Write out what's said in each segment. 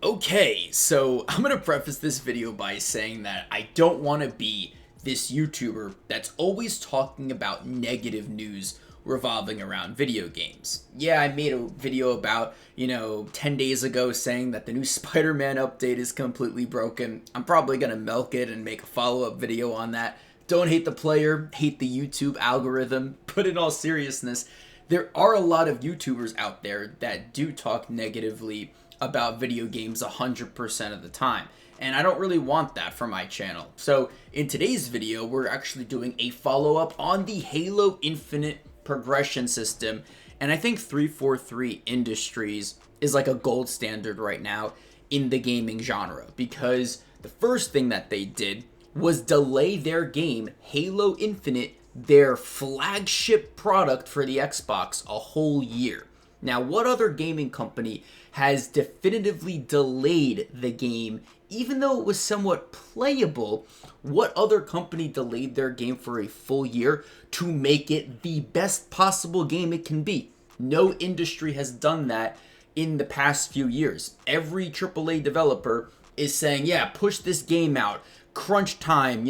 Okay, so I'm gonna preface this video by saying that I don't want to be this YouTuber that's always talking about negative news revolving around video games. Yeah, I made a video about, 10 days ago saying that the new Spider-Man update is completely broken. I'm probably gonna milk it and make a follow-up video on that. Don't hate the player, hate the YouTube algorithm, but in all seriousness, there are a lot of YouTubers out there that do talk negatively about video games 100% of the time. And I don't really want that for my channel. So in today's video, we're actually doing a follow-up on the Halo Infinite progression system. And I think 343 Industries is like a gold standard right now in the gaming genre, because the first thing that they did was delay their game, Halo Infinite, their flagship product for the Xbox, a whole year. Now, what other gaming company has definitively delayed the game, even though it was somewhat playable? What other company delayed their game for a full year to make it the best possible game it can be? No industry has done that in the past few years. Every AAA developer is saying, yeah, push this game out, crunch time,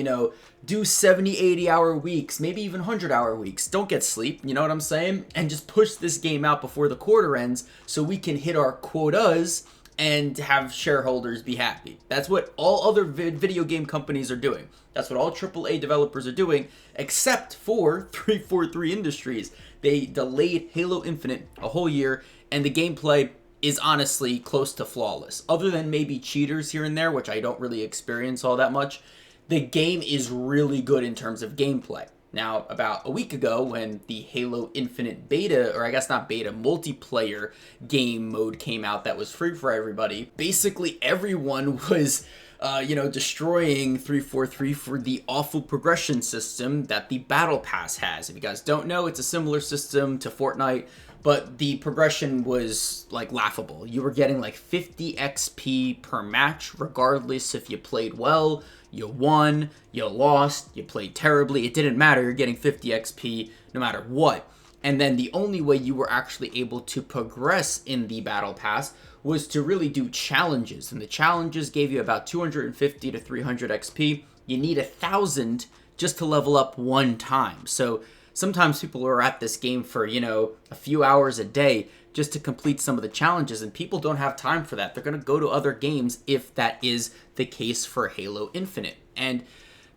do 70, 80 hour weeks, maybe even 100-hour weeks. Don't get sleep, you know what I'm saying? And just push this game out before the quarter ends so we can hit our quotas and have shareholders be happy. That's what all other video game companies are doing. That's what all AAA developers are doing, except for 343 Industries. They delayed Halo Infinite a whole year, and the gameplay is honestly close to flawless. Other than maybe cheaters here and there, which I don't really experience all that much, the game is really good in terms of gameplay. Now, about a week ago, when the Halo Infinite beta, or I guess not beta, multiplayer game mode came out that was free for everybody, basically everyone was destroying 343 for the awful progression system that the Battle Pass has. If you guys don't know, it's a similar system to Fortnite, but the progression was like laughable. You were getting like 50 XP per match, regardless if you played well, you won, you lost, you played terribly. It didn't matter. You're getting 50 XP no matter what. And then the only way you were actually able to progress in the Battle Pass was to really do challenges. And the challenges gave you about 250 to 300 XP. You need 1,000 just to level up one time. So sometimes people are at this game for, a few hours a day just to complete some of the challenges, and people don't have time for that. They're going to go to other games if that is the case for Halo Infinite. And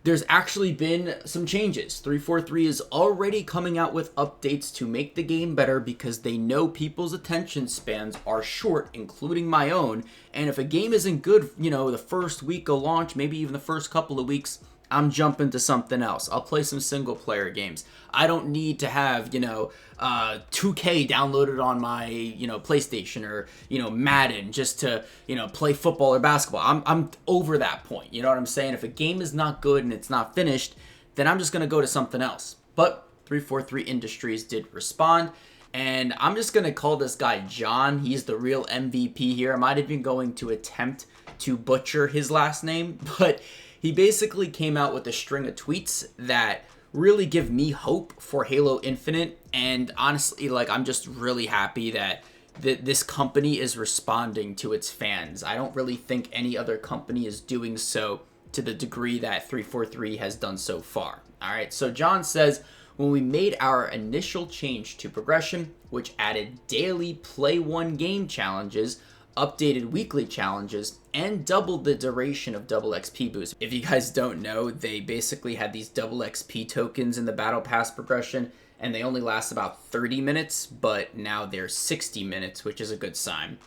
there's actually been some changes. 343 is already coming out with updates to make the game better because they know people's attention spans are short, including my own. And if a game isn't good, the first week of launch, maybe even the first couple of weeks, I'm jumping to something else. I'll play some single player games. I don't need to have, 2K downloaded on my, PlayStation or, Madden just to, play football or basketball. I'm over that point. You know what I'm saying? If a game is not good and it's not finished, then I'm just going to go to something else. But 343 Industries did respond. And I'm just going to call this guy John. He's the real MVP here. I might even going to attempt to butcher his last name, but he basically came out with a string of tweets that really give me hope for Halo Infinite. And honestly, I'm just really happy that this company is responding to its fans. I don't really think any other company is doing so to the degree that 343 has done so far. All right, so John says, when we made our initial change to progression, which added daily play one game challenges, updated weekly challenges, and doubled the duration of double XP boosts. If you guys don't know, they basically had these double XP tokens in the Battle Pass progression, and they only last about 30 minutes, but now they're 60 minutes, which is a good sign.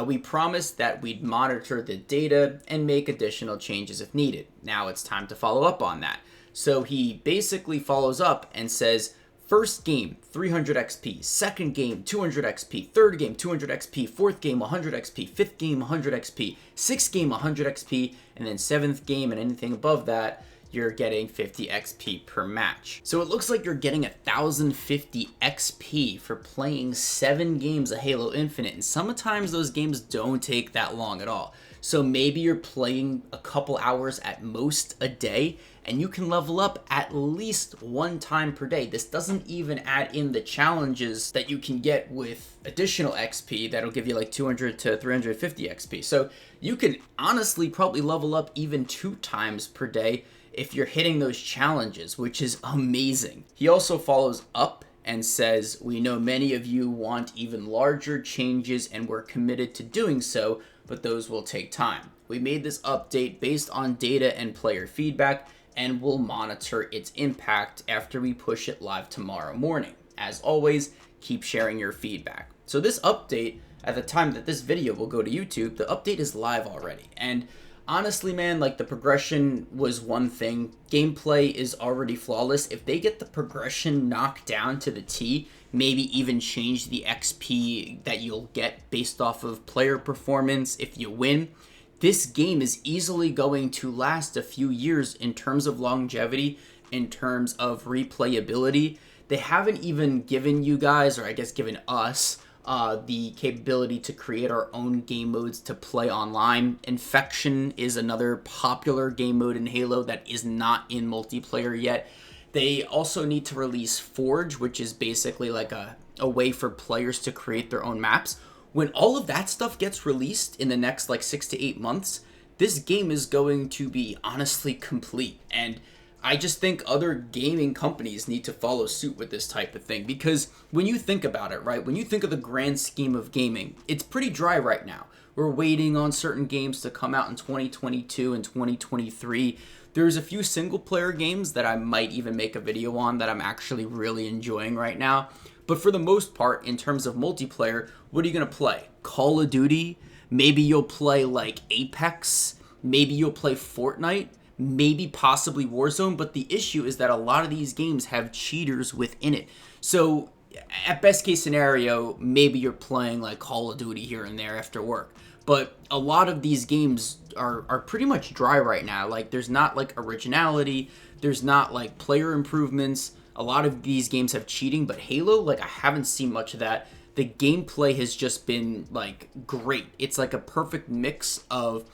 We promised that we'd monitor the data and make additional changes if needed. Now it's time to follow up on that. So he basically follows up and says, first game, 300 XP. Second game, 200 XP. Third game, 200 XP. Fourth game, 100 XP. Fifth game, 100 XP. Sixth game, 100 XP. And then seventh game and anything above that, you're getting 50 XP per match. So it looks like you're getting 1050 XP for playing 7 games of Halo Infinite, and sometimes those games don't take that long at all. So maybe you're playing a couple hours at most a day, and you can level up at least 1 time per day. This doesn't even add in the challenges that you can get with additional XP that'll give you like 200 to 350 XP. So you can honestly probably level up even 2 times per day if you're hitting those challenges, which is amazing. He also follows up and says, "We know many of you want even larger changes and we're committed to doing so, but those will take time. We made this update based on data and player feedback, and we'll monitor its impact after we push it live tomorrow morning. As always, keep sharing your feedback." So this update, at the time that this video will go to YouTube, the update is live already. And honestly, man, like, the progression was one thing. Gameplay is already flawless. If they get the progression knocked down to the T, maybe even change the XP that you'll get based off of player performance if you win, this game is easily going to last a few years in terms of longevity, in terms of replayability. They haven't even given you guys, or I guess given us, the capability to create our own game modes to play online. Infection is another popular game mode in Halo that is not in multiplayer yet. They also need to release Forge, which is basically like a way for players to create their own maps. When all of that stuff gets released in the next like 6 to 8 months, this game is going to be honestly complete. And I just think other gaming companies need to follow suit with this type of thing, because when you think about it, right, when you think of the grand scheme of gaming, it's pretty dry right now. We're waiting on certain games to come out in 2022 and 2023. There's a few single player games that I might even make a video on that I'm actually really enjoying right now. But for the most part, in terms of multiplayer, what are you going to play? Call of Duty? Maybe you'll play like Apex? Maybe you'll play Fortnite? Maybe possibly Warzone? But the issue is that a lot of these games have cheaters within it. So at best case scenario, maybe you're playing like Call of Duty here and there after work. But a lot of these games are pretty much dry right now. Like, there's not like originality. There's not like player improvements. A lot of these games have cheating, but Halo, like, I haven't seen much of that. The gameplay has just been like great. It's like a perfect mix of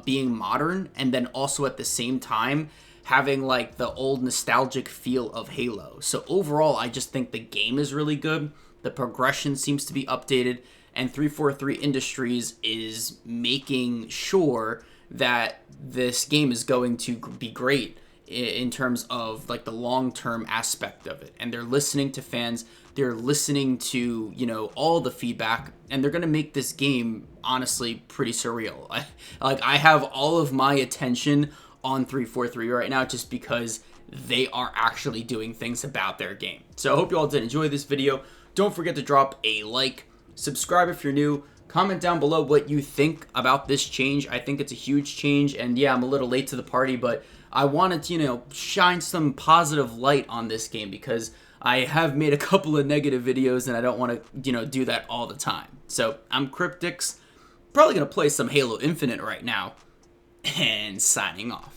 being modern and then also at the same time having like the old nostalgic feel of Halo. So overall, I just think the game is really good. The progression seems to be updated, and 343 Industries is making sure that this game is going to be great in terms of like the long-term aspect of it. And they're listening to fans, they're listening to, you know, all the feedback, and they're gonna make this game honestly pretty surreal. I have all of my attention on 343 right now just because they are actually doing things about their game. So I hope you all did enjoy this video. Don't forget to drop a like, subscribe if you're new, comment down below what you think about this change. I think it's a huge change, and yeah, I'm a little late to the party, but I wanted to, you know, shine some positive light on this game because I have made a couple of negative videos and I don't want to, you know, do that all the time. So I'm Cryptix, probably going to play some Halo Infinite right now, and signing off.